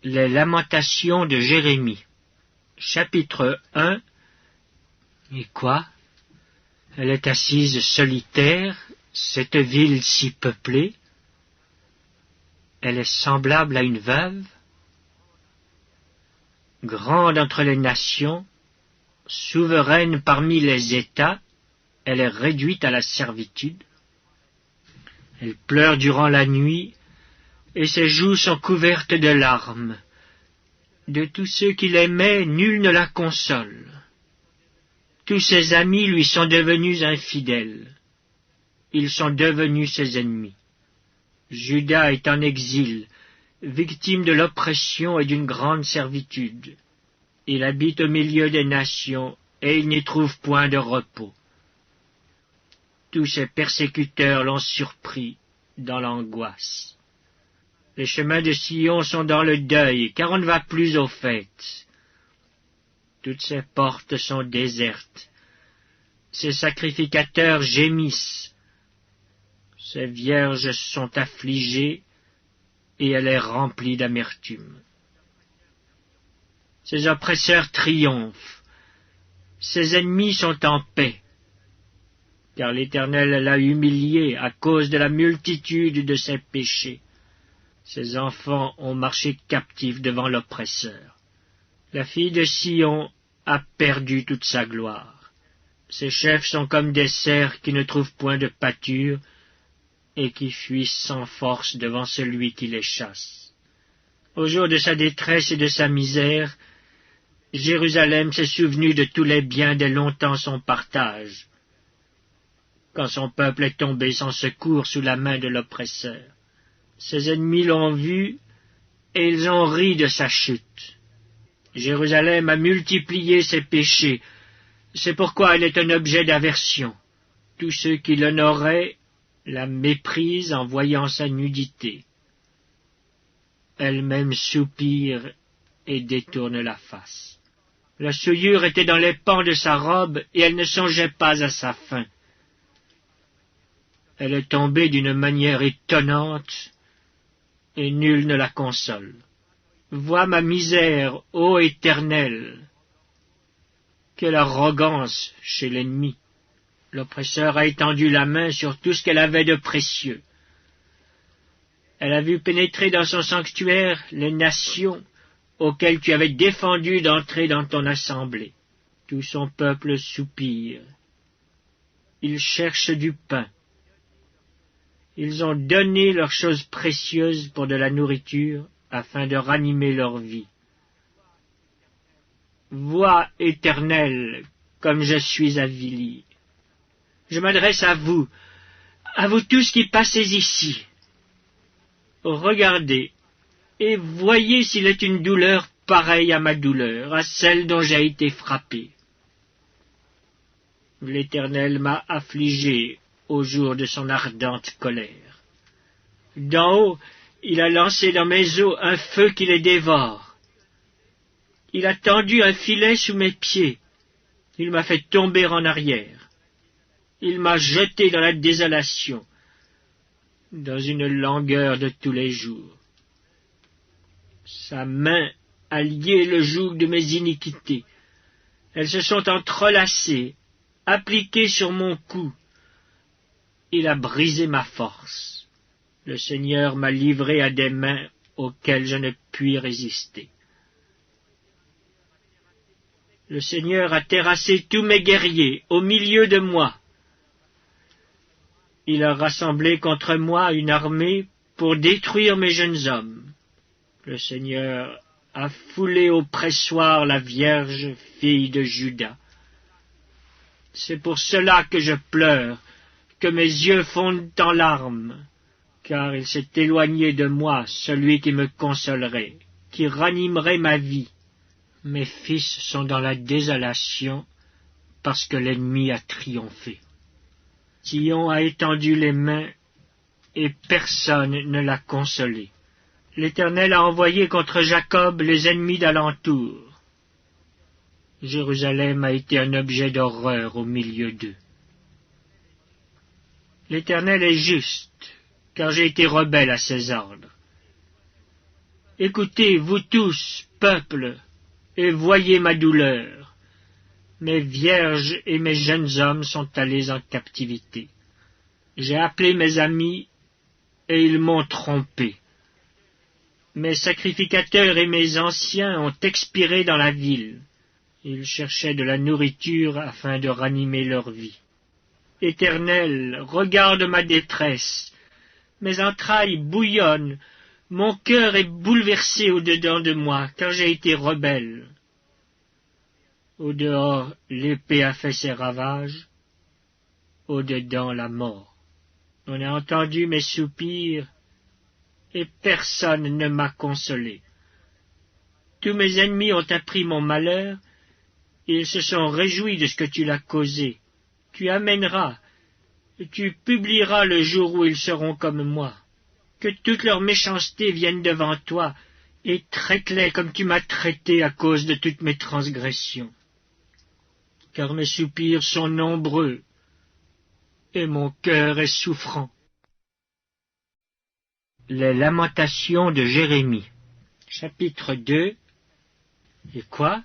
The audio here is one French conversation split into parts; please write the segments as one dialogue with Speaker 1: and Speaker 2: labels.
Speaker 1: Les lamentations de Jérémie. Chapitre 1. Et quoi? Elle est assise solitaire, cette ville si peuplée. Elle est semblable à une veuve. Grande entre les nations, souveraine parmi les États, elle est réduite à la servitude. Elle pleure durant la nuit, et ses joues sont couvertes de larmes. De tous ceux qui l'aimaient, nul ne la console. Tous ses amis lui sont devenus infidèles. Ils sont devenus ses ennemis. Juda est en exil, victime de l'oppression et d'une grande servitude. Il habite au milieu des nations, et il n'y trouve point de repos. Tous ses persécuteurs l'ont surpris dans l'angoisse. Les chemins de Sion sont dans le deuil, car on ne va plus aux fêtes. Toutes ses portes sont désertes. Ses sacrificateurs gémissent. Ses vierges sont affligées, et elle est remplie d'amertume. Ses oppresseurs triomphent. Ses ennemis sont en paix, car l'Éternel l'a humiliée à cause de la multitude de ses péchés. Ses enfants ont marché captifs devant l'oppresseur. La fille de Sion a perdu toute sa gloire. Ses chefs sont comme des cerfs qui ne trouvent point de pâture et qui fuient sans force devant celui qui les chasse. Au jour de sa détresse et de sa misère, Jérusalem s'est souvenue de tous les biens dès longtemps son partage, quand son peuple est tombé sans secours sous la main de l'oppresseur. Ses ennemis l'ont vu, et ils ont ri de sa chute. Jérusalem a multiplié ses péchés, c'est pourquoi elle est un objet d'aversion. Tous ceux qui l'honoraient la méprisent en voyant sa nudité. Elle-même soupire et détourne la face. La souillure était dans les pans de sa robe, et elle ne songeait pas à sa fin. Elle est tombée d'une manière étonnante, et nul ne la console. Vois ma misère, ô Éternel! Quelle arrogance chez l'ennemi! L'oppresseur a étendu la main sur tout ce qu'elle avait de précieux. Elle a vu pénétrer dans son sanctuaire les nations auxquelles tu avais défendu d'entrer dans ton assemblée. Tout son peuple soupire. Ils cherchent du pain. Ils ont donné leurs choses précieuses pour de la nourriture, afin de ranimer leur vie. Vois, Éternel, comme je suis avili. Je m'adresse à vous tous qui passez ici. Regardez, et voyez s'il est une douleur pareille à ma douleur, à celle dont j'ai été frappé. L'Éternel m'a affligé au jour de son ardente colère. D'en haut, il a lancé dans mes os un feu qui les dévore. Il a tendu un filet sous mes pieds. Il m'a fait tomber en arrière. Il m'a jeté dans la désolation, dans une langueur de tous les jours. Sa main a lié le joug de mes iniquités. Elles se sont entrelacées, appliquées sur mon cou. Il a brisé ma force. Le Seigneur m'a livré à des mains auxquelles je ne puis résister. Le Seigneur a terrassé tous mes guerriers au milieu de moi. Il a rassemblé contre moi une armée pour détruire mes jeunes hommes. Le Seigneur a foulé au pressoir la Vierge, fille de Juda. C'est pour cela que je pleure, que mes yeux fondent en larmes, car il s'est éloigné de moi celui qui me consolerait, qui ranimerait ma vie. Mes fils sont dans la désolation, parce que l'ennemi a triomphé. Sion a étendu les mains, et personne ne l'a consolé. L'Éternel a envoyé contre Jacob les ennemis d'alentour. Jérusalem a été un objet d'horreur au milieu d'eux. L'Éternel est juste, car j'ai été rebelle à ses ordres. Écoutez, vous tous, peuple, et voyez ma douleur. Mes vierges et mes jeunes hommes sont allés en captivité. J'ai appelé mes amis, et ils m'ont trompé. Mes sacrificateurs et mes anciens ont expiré dans la ville. Ils cherchaient de la nourriture afin de ranimer leur vie. Éternel, regarde ma détresse. Mes entrailles bouillonnent. Mon cœur est bouleversé au-dedans de moi, car j'ai été rebelle. Au-dehors, l'épée a fait ses ravages. Au-dedans, la mort. On a entendu mes soupirs, et personne ne m'a consolé. Tous mes ennemis ont appris mon malheur, et ils se sont réjouis de ce que tu l'as causé. Tu amèneras, et tu publieras le jour où ils seront comme moi. Que toute leur méchanceté vienne devant toi, et traite-les comme tu m'as traité à cause de toutes mes transgressions. Car mes soupirs sont nombreux, et mon cœur est souffrant. Les lamentations de Jérémie. Chapitre 2. Et quoi?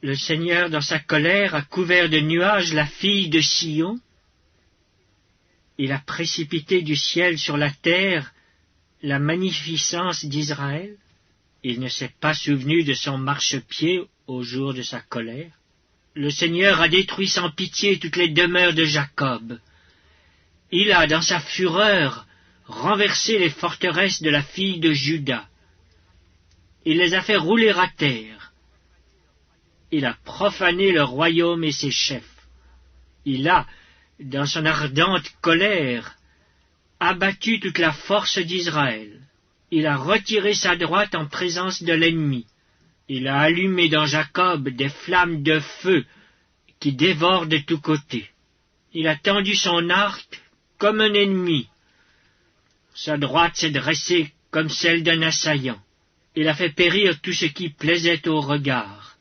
Speaker 1: Le Seigneur, dans sa colère, a couvert de nuages la fille de Sion. Il a précipité du ciel sur la terre la magnificence d'Israël. Il ne s'est pas souvenu de son marchepied au jour de sa colère. Le Seigneur a détruit sans pitié toutes les demeures de Jacob. Il a, dans sa fureur, renversé les forteresses de la fille de Juda. Il les a fait rouler à terre. Il a profané le royaume et ses chefs. Il a, dans son ardente colère, abattu toute la force d'Israël. Il a retiré sa droite en présence de l'ennemi. Il a allumé dans Jacob des flammes de feu qui dévorent de tous côtés. Il a tendu son arc comme un ennemi. Sa droite s'est dressée comme celle d'un assaillant. Il a fait périr tout ce qui plaisait au regard.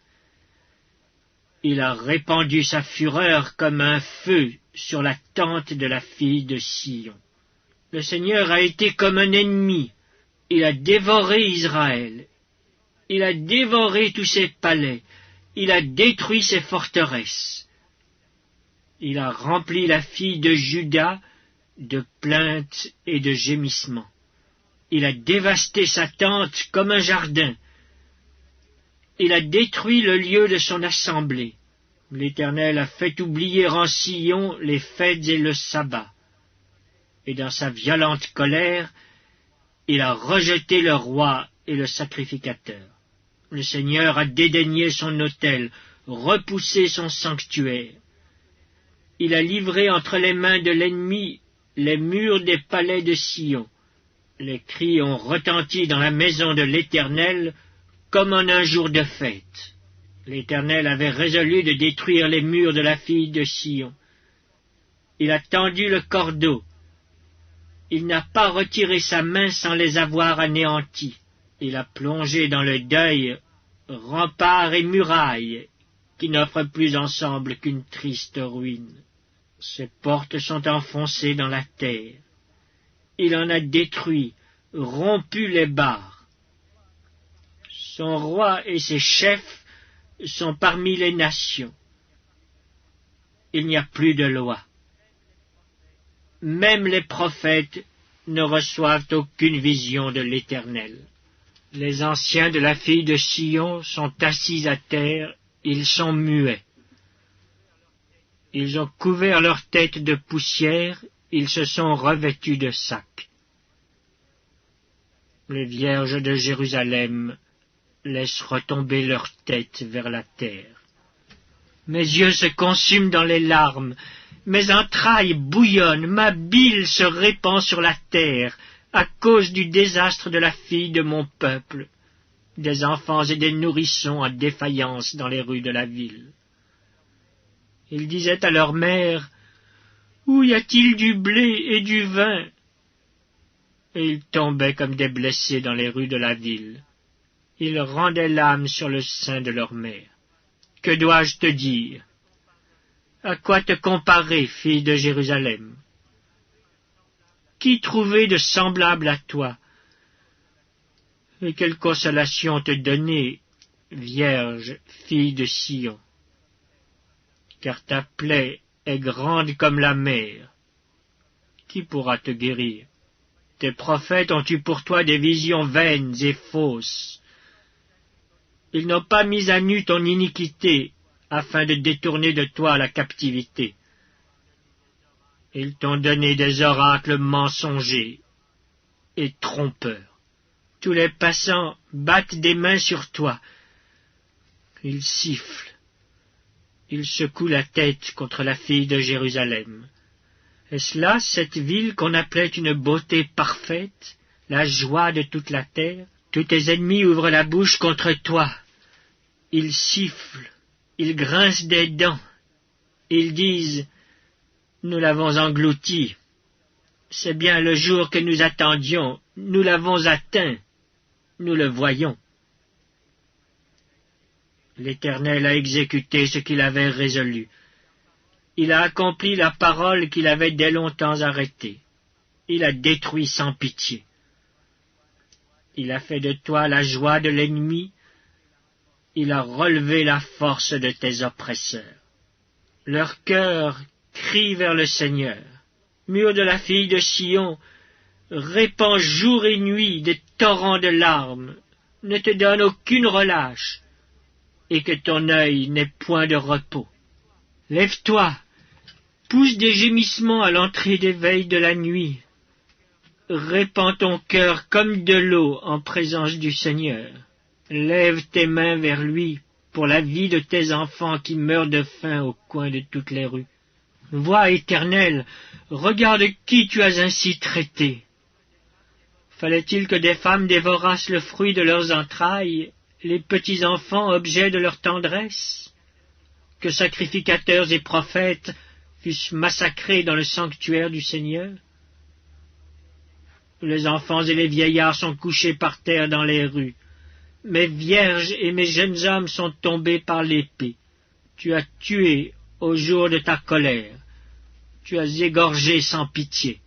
Speaker 1: Il a répandu sa fureur comme un feu sur la tente de la fille de Sion. Le Seigneur a été comme un ennemi. Il a dévoré Israël. Il a dévoré tous ses palais. Il a détruit ses forteresses. Il a rempli la fille de Juda de plaintes et de gémissements. Il a dévasté sa tente comme un jardin. Il a détruit le lieu de son assemblée. L'Éternel a fait oublier en Sion les fêtes et le sabbat. Et dans sa violente colère, il a rejeté le roi et le sacrificateur. Le Seigneur a dédaigné son autel, repoussé son sanctuaire. Il a livré entre les mains de l'ennemi les murs des palais de Sion. Les cris ont retenti dans la maison de l'Éternel comme en un jour de fête. L'Éternel avait résolu de détruire les murs de la fille de Sion. Il a tendu le cordeau. Il n'a pas retiré sa main sans les avoir anéantis. Il a plongé dans le deuil remparts et murailles qui n'offrent plus ensemble qu'une triste ruine. Ses portes sont enfoncées dans la terre. Il en a détruit, rompu les barres. Son roi et ses chefs sont parmi les nations. Il n'y a plus de loi. Même les prophètes ne reçoivent aucune vision de l'Éternel. Les anciens de la fille de Sion sont assis à terre, ils sont muets. Ils ont couvert leur tête de poussière, ils se sont revêtus de sacs. Les vierges de Jérusalem laissent retomber leur tête vers la terre. Mes yeux se consument dans les larmes, mes entrailles bouillonnent, ma bile se répand sur la terre, à cause du désastre de la fille de mon peuple, des enfants et des nourrissons en défaillance dans les rues de la ville. Ils disaient à leur mère, « Où y a-t-il du blé et du vin ?» Et ils tombaient comme des blessés dans les rues de la ville. Ils rendaient l'âme sur le sein de leur mère. Que dois-je te dire? À quoi te comparer, fille de Jérusalem? Qui trouver de semblable à toi? Et quelle consolation te donner, Vierge, fille de Sion, car ta plaie est grande comme la mer. Qui pourra te guérir? Tes prophètes ont eu pour toi des visions vaines et fausses. Ils n'ont pas mis à nu ton iniquité, afin de détourner de toi la captivité. Ils t'ont donné des oracles mensongers et trompeurs. Tous les passants battent des mains sur toi. Ils sifflent. Ils secouent la tête contre la fille de Jérusalem. Est-ce là cette ville qu'on appelait une beauté parfaite, la joie de toute la terre? Tous tes ennemis ouvrent la bouche contre toi. Ils sifflent, ils grincent des dents. Ils disent: nous l'avons englouti. C'est bien le jour que nous attendions. Nous l'avons atteint. Nous le voyons. L'Éternel a exécuté ce qu'il avait résolu. Il a accompli la parole qu'il avait dès longtemps arrêtée. Il a détruit sans pitié. Il a fait de toi la joie de l'ennemi. Il a relevé la force de tes oppresseurs. Leur cœur crie vers le Seigneur. Mur de la fille de Sion, répand jour et nuit des torrents de larmes, ne te donne aucune relâche, et que ton œil n'ait point de repos. Lève-toi, pousse des gémissements à l'entrée des veilles de la nuit. Répands ton cœur comme de l'eau en présence du Seigneur. Lève tes mains vers lui pour la vie de tes enfants qui meurent de faim au coin de toutes les rues. Vois, Éternel, regarde qui tu as ainsi traité. Fallait-il que des femmes dévorassent le fruit de leurs entrailles, les petits enfants objets de leur tendresse? Que sacrificateurs et prophètes fussent massacrés dans le sanctuaire du Seigneur? Les enfants et les vieillards sont couchés par terre dans les rues. Mes vierges et mes jeunes hommes sont tombés par l'épée. Tu as tué au jour de ta colère. Tu as égorgé sans pitié.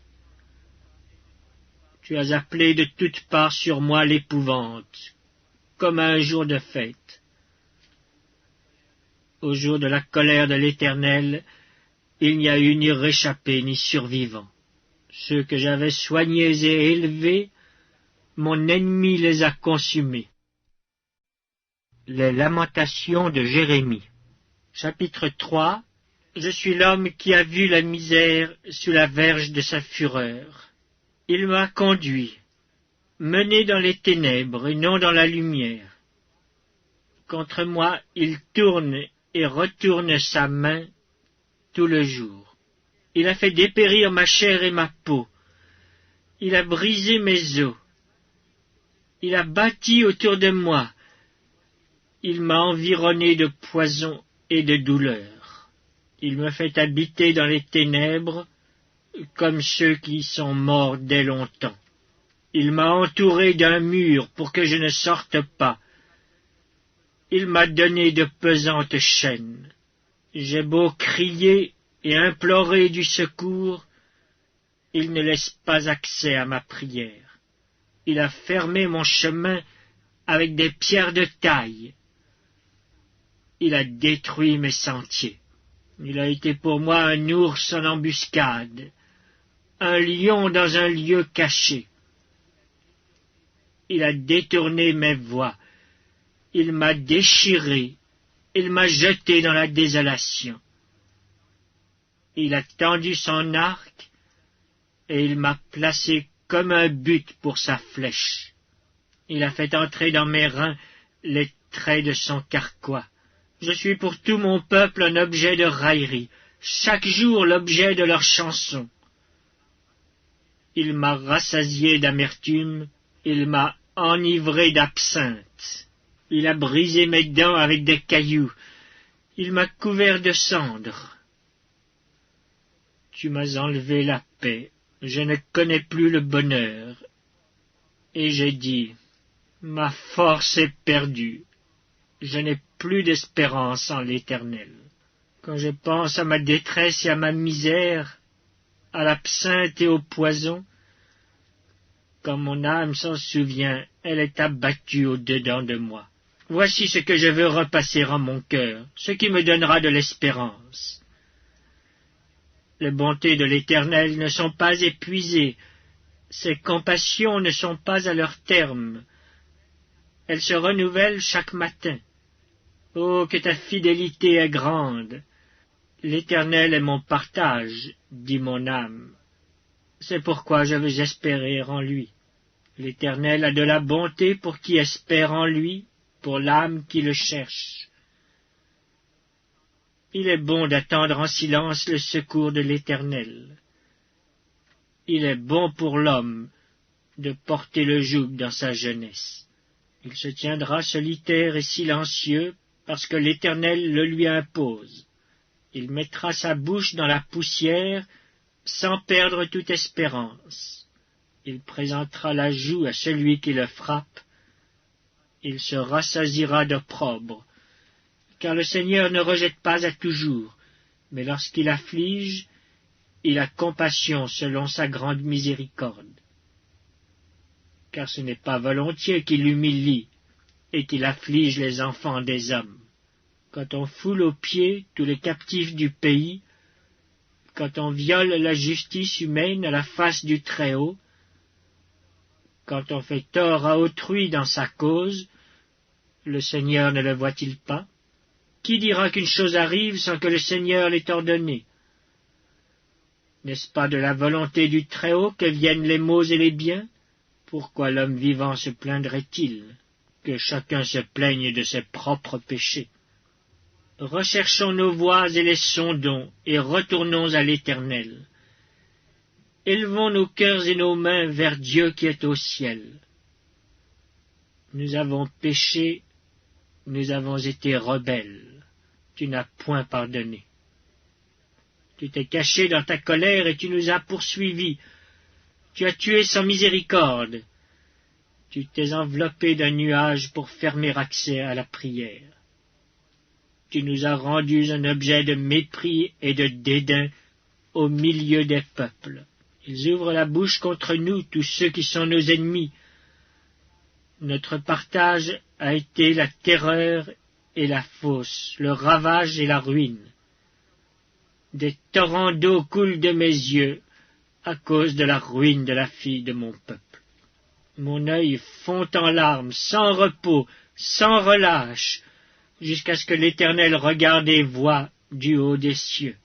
Speaker 1: Tu as appelé de toutes parts sur moi l'épouvante, comme à un jour de fête. Au jour de la colère de l'Éternel, il n'y a eu ni réchappé ni survivant. Ceux que j'avais soignés et élevés, mon ennemi les a consumés. Les lamentations de Jérémie. Chapitre 3. Je suis l'homme qui a vu la misère sous la verge de sa fureur. Il m'a conduit, mené dans les ténèbres et non dans la lumière. Contre moi, il tourne et retourne sa main tout le jour. Il a fait dépérir ma chair et ma peau. Il a brisé mes os. Il a bâti autour de moi. Il m'a environné de poison et de douleur. Il me fait habiter dans les ténèbres, comme ceux qui sont morts dès longtemps. Il m'a entouré d'un mur pour que je ne sorte pas. Il m'a donné de pesantes chaînes. J'ai beau crier et implorer du secours, il ne laisse pas accès à ma prière. Il a fermé mon chemin avec des pierres de taille. Il a détruit mes sentiers. Il a été pour moi un ours en embuscade, un lion dans un lieu caché. Il a détourné mes voies, il m'a déchiré, il m'a jeté dans la désolation. Il a tendu son arc, et il m'a placé comme un but pour sa flèche. Il a fait entrer dans mes reins les traits de son carquois. Je suis pour tout mon peuple un objet de raillerie, chaque jour l'objet de leurs chansons. Il m'a rassasié d'amertume, il m'a enivré d'absinthe. Il a brisé mes dents avec des cailloux, il m'a couvert de cendres. Tu m'as enlevé la paix, je ne connais plus le bonheur. Et j'ai dit, ma force est perdue. Je n'ai plus d'espérance en l'Éternel. Quand je pense à ma détresse et à ma misère, à l'absinthe et au poison, Quand mon âme s'en souvient, elle est abattue au-dedans de moi. Voici ce que je veux repasser en mon cœur, ce qui me donnera de l'espérance. Les bontés de l'Éternel ne sont pas épuisées, ses compassions ne sont pas à leur terme. Elles se renouvellent chaque matin. Oh, que ta fidélité est grande! L'Éternel est mon partage, dit mon âme. C'est pourquoi je veux espérer en lui. L'Éternel a de la bonté pour qui espère en lui, pour l'âme qui le cherche. Il est bon d'attendre en silence le secours de l'Éternel. Il est bon pour l'homme de porter le joug dans sa jeunesse. Il se tiendra solitaire et silencieux parce que l'Éternel le lui impose. Il mettra sa bouche dans la poussière sans perdre toute espérance. Il présentera la joue à celui qui le frappe. Il se rassasiera d'opprobre. Car le Seigneur ne rejette pas à toujours, mais lorsqu'il afflige, il a compassion selon sa grande miséricorde. Car ce n'est pas volontiers qu'il humilie et qu'il afflige les enfants des hommes. Quand on foule aux pieds tous les captifs du pays, quand on viole la justice humaine à la face du Très-Haut, quand on fait tort à autrui dans sa cause, le Seigneur ne le voit-il pas? Qui dira qu'une chose arrive sans que le Seigneur l'ait ordonnée? N'est-ce pas de la volonté du Très-Haut que viennent les maux et les biens? Pourquoi l'homme vivant se plaindrait-il? Que chacun se plaigne de ses propres péchés. Recherchons nos voies et les sondons, et retournons à l'Éternel. Élevons nos cœurs et nos mains vers Dieu qui est au ciel. Nous avons péché, nous avons été rebelles. Tu n'as point pardonné. Tu t'es caché dans ta colère et tu nous as poursuivis. Tu as tué sans miséricorde. Tu t'es enveloppé d'un nuage pour fermer accès à la prière. Tu nous as rendus un objet de mépris et de dédain au milieu des peuples. Ils ouvrent la bouche contre nous, tous ceux qui sont nos ennemis. Notre partage a été la terreur et la fosse, le ravage et la ruine. Des torrents d'eau coulent de mes yeux à cause de la ruine de la fille de mon peuple. Mon œil fond en larmes, sans repos, sans relâche, jusqu'à ce que l'Éternel regarde et voie du haut des cieux.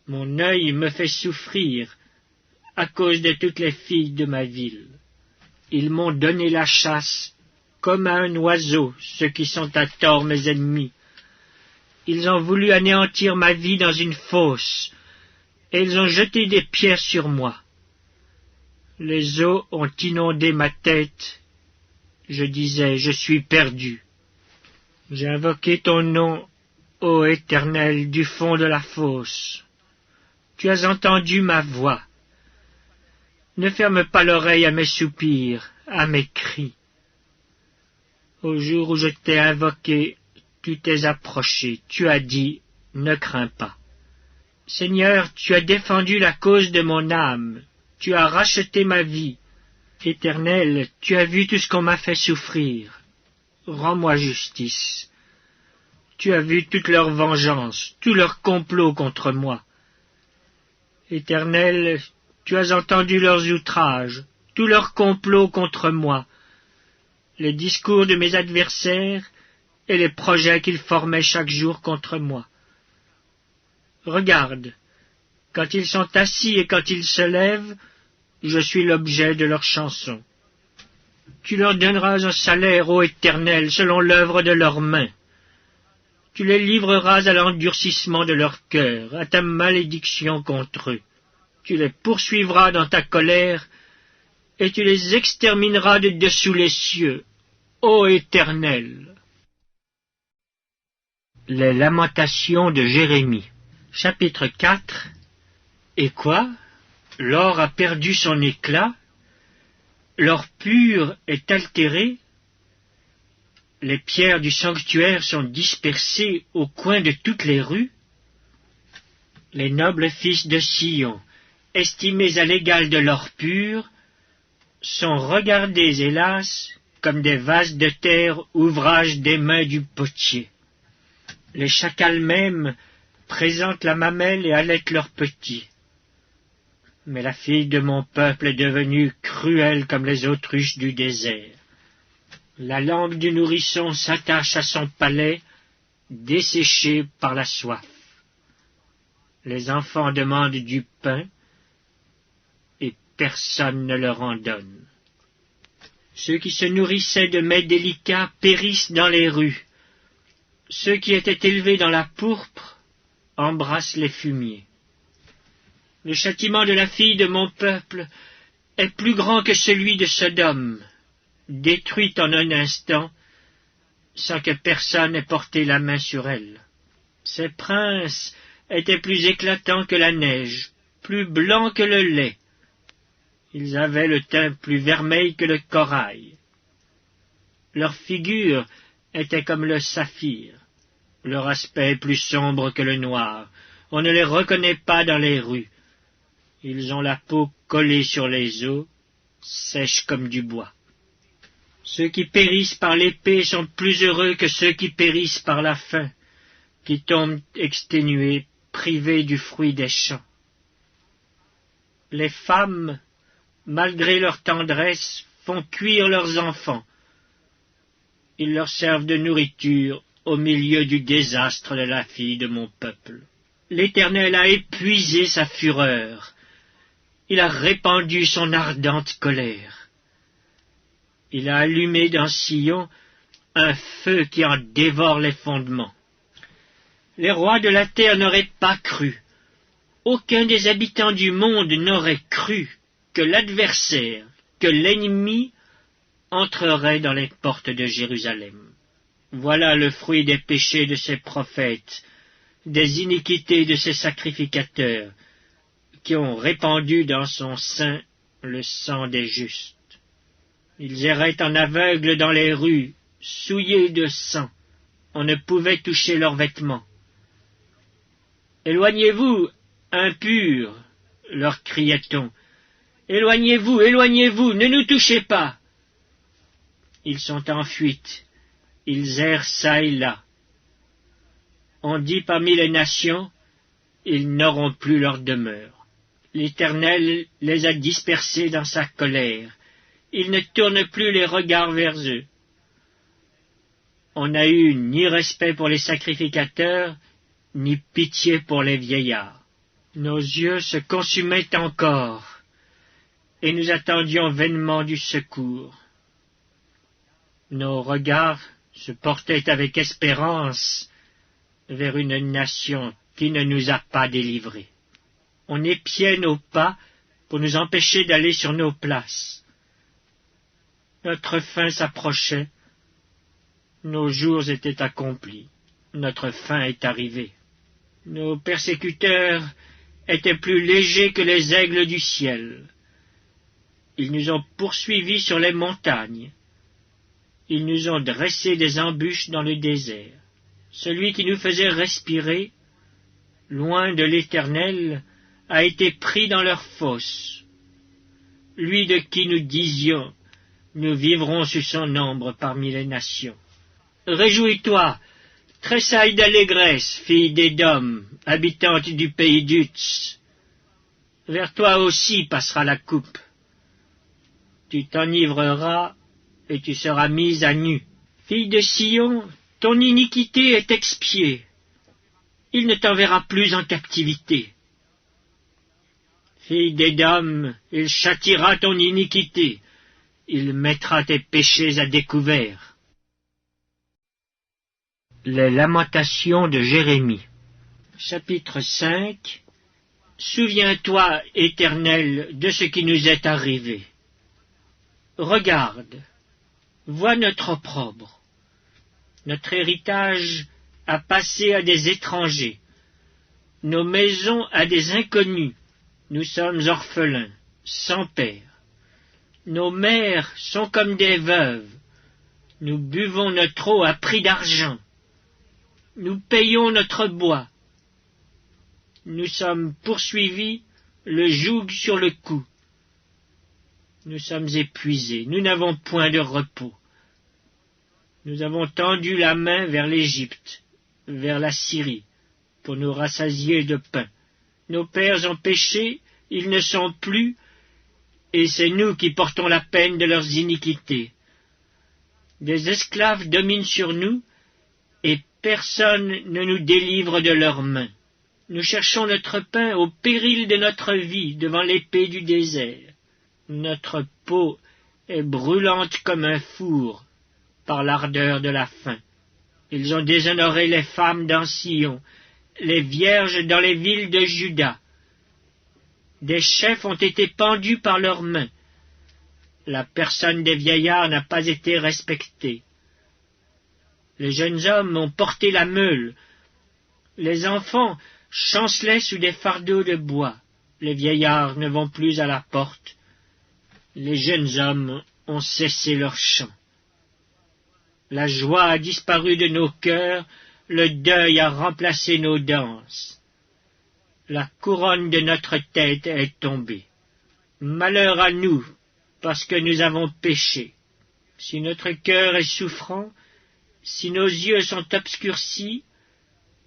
Speaker 1: Mon œil me fait souffrir à cause de toutes les filles de ma ville. Ils m'ont donné la chasse comme à un oiseau, ceux qui sont à tort mes ennemis. Ils ont voulu anéantir ma vie dans une fosse, et ils ont jeté des pierres sur moi. Les eaux ont inondé ma tête. Je disais, je suis perdu. J'ai invoqué ton nom, ô Éternel, du fond de la fosse. Tu as entendu ma voix. Ne ferme pas l'oreille à mes soupirs, à mes cris. Au jour où je t'ai invoqué, tu t'es approché, tu as dit, ne crains pas. Seigneur, tu as défendu la cause de mon âme, tu as racheté ma vie. Éternel, tu as vu tout ce qu'on m'a fait souffrir. Rends-moi justice. Tu as vu toute leur vengeance, tout leur complot contre moi. Éternel, tu as entendu leurs outrages, tout leur complot contre moi, les discours de mes adversaires et les projets qu'ils formaient chaque jour contre moi. Regarde, quand ils sont assis et quand ils se lèvent, je suis l'objet de leurs chansons. Tu leur donneras un salaire, ô Éternel, selon l'œuvre de leurs mains. Tu les livreras à l'endurcissement de leur cœur, à ta malédiction contre eux. Tu les poursuivras dans ta colère, et tu les extermineras de dessous les cieux, ô Éternel. Les lamentations de Jérémie. Chapitre 4. Et quoi? L'or a perdu son éclat? L'or pur est altéré? Les pierres du sanctuaire sont dispersées au coin de toutes les rues? Les nobles fils de Sion, estimés à l'égal de l'or pur, sont regardés, hélas, comme des vases de terre, ouvrage des mains du potier. Les chacals même présentent la mamelle et allaitent leurs petits. Mais la fille de mon peuple est devenue cruelle comme les autruches du désert. La langue du nourrisson s'attache à son palais, desséché par la soif. Les enfants demandent du pain, et personne ne leur en donne. Ceux qui se nourrissaient de mets délicats périssent dans les rues. Ceux qui étaient élevés dans la pourpre embrassent les fumiers. Le châtiment de la fille de mon peuple est plus grand que celui de Sodome, détruite en un instant, sans que personne ait porté la main sur elle. Ses princes étaient plus éclatants que la neige, plus blancs que le lait. Ils avaient le teint plus vermeil que le corail. Leur figure était comme le saphir, leur aspect plus sombre que le noir. On ne les reconnaît pas dans les rues. Ils ont la peau collée sur les os, sèche comme du bois. Ceux qui périssent par l'épée sont plus heureux que ceux qui périssent par la faim, qui tombent exténués, privés du fruit des champs. Les femmes, malgré leur tendresse, font cuire leurs enfants. Ils leur servent de nourriture au milieu du désastre de la fille de mon peuple. L'Éternel a épuisé sa fureur. Il a répandu son ardente colère. Il a allumé dans Sion un feu qui en dévore les fondements. Les rois de la terre n'auraient pas cru. Aucun des habitants du monde n'aurait cru que l'adversaire, que l'ennemi entrerait dans les portes de Jérusalem. Voilà le fruit des péchés de ses prophètes, des iniquités de ses sacrificateurs, qui ont répandu dans son sein le sang des justes. Ils erraient en aveugles dans les rues, souillés de sang. On ne pouvait toucher leurs vêtements. « Éloignez-vous, impurs !» leur criait-on. « Éloignez-vous, éloignez-vous, ne nous touchez pas !» Ils sont en fuite, ils errent çà et là. On dit parmi les nations, ils n'auront plus leur demeure. L'Éternel les a dispersés dans sa colère. Il ne tourne plus les regards vers eux. On n'a eu ni respect pour les sacrificateurs, ni pitié pour les vieillards. Nos yeux se consumaient encore, et nous attendions vainement du secours. Nos regards se portaient avec espérance vers une nation qui ne nous a pas délivrés. On épiait nos pas pour nous empêcher d'aller sur nos places. Notre fin s'approchait, nos jours étaient accomplis, notre fin est arrivée. Nos persécuteurs étaient plus légers que les aigles du ciel. Ils nous ont poursuivis sur les montagnes. Ils nous ont dressé des embûches dans le désert. Celui qui nous faisait respirer, loin de l'Éternel, a été pris dans leur fosse. Lui de qui nous disions, nous vivrons sous son ombre parmi les nations. Réjouis-toi, tressaille d'allégresse, fille d'Édom, habitante du pays d'Utz. Vers toi aussi passera la coupe. Tu t'enivreras et tu seras mise à nu. Fille de Sion, ton iniquité est expiée. Il ne t'enverra plus en captivité. Fille d'Édom, il châtiera ton iniquité. Il mettra tes péchés à découvert. Les lamentations de Jérémie. Chapitre 5. Souviens-toi, Éternel, de ce qui nous est arrivé. Regarde, vois notre opprobre. Notre héritage a passé à des étrangers, nos maisons à des inconnus. Nous sommes orphelins, sans père. Nos mères sont comme des veuves. Nous buvons notre eau à prix d'argent. Nous payons notre bois. Nous sommes poursuivis, le joug sur le cou. Nous sommes épuisés, nous n'avons point de repos. Nous avons tendu la main vers l'Égypte, vers la Syrie, pour nous rassasier de pain. Nos pères ont péché, ils ne sont plus, et c'est nous qui portons la peine de leurs iniquités. Des esclaves dominent sur nous, et personne ne nous délivre de leurs mains. Nous cherchons notre pain au péril de notre vie devant l'épée du désert. Notre peau est brûlante comme un four par l'ardeur de la faim. Ils ont déshonoré les femmes dans Sion, les vierges dans les villes de Juda. Des chefs ont été pendus par leurs mains. La personne des vieillards n'a pas été respectée. Les jeunes hommes ont porté la meule. Les enfants chancelaient sous des fardeaux de bois. Les vieillards ne vont plus à la porte. Les jeunes hommes ont cessé leur chant. La joie a disparu de nos cœurs, le deuil a remplacé nos danses. La couronne de notre tête est tombée. Malheur à nous, parce que nous avons péché. Si notre cœur est souffrant, si nos yeux sont obscurcis,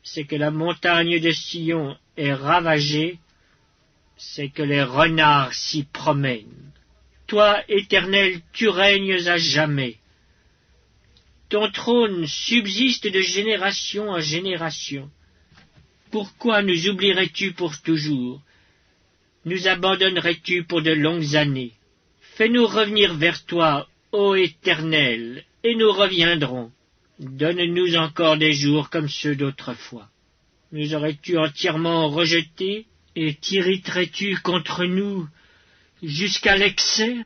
Speaker 1: c'est que la montagne de Sion est ravagée, c'est que les renards s'y promènent. Toi, Éternel, tu règnes à jamais. Ton trône subsiste de génération en génération. Pourquoi nous oublierais-tu pour toujours? Nous abandonnerais-tu pour de longues années? Fais-nous revenir vers toi, ô Éternel, et nous reviendrons. Donne-nous encore des jours comme ceux d'autrefois. Nous aurais-tu entièrement rejetés, et t'irriterais-tu contre nous jusqu'à l'excès?